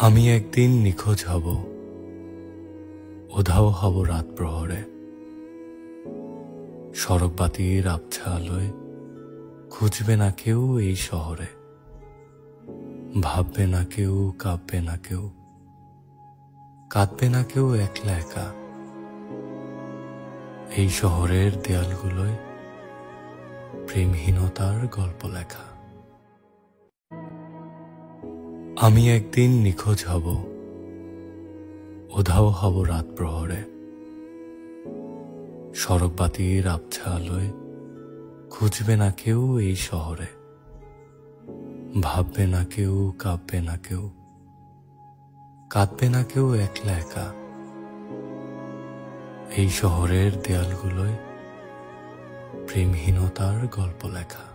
আমি একদিন নিখোঁজ হব, উধাও হব রাত প্রহরে। সড়কবাতির আবছা আলোয় খুঁজবে না কেউ এই শহরে। ভাববে না কেউ, কাঁদবে না কেউ, কাঁদবে না কেউ একলা একা। এই শহরের দেয়ালগুলোয় প্রেমহীনতার গল্প লেখা। আমি একদিন নিখোঁজ হব, উধাও হব রাত প্রহরে। সড়কবাতির আবছা আলোয় খুঁজবে না কেউ এই শহরে। ভাববে না কেউ, কাঁদবে না কেউ, কাঁদবে না কেউ একলা একা। এই শহরের দেয়ালগুলোয় প্রেমহীনতার গল্প লেখা।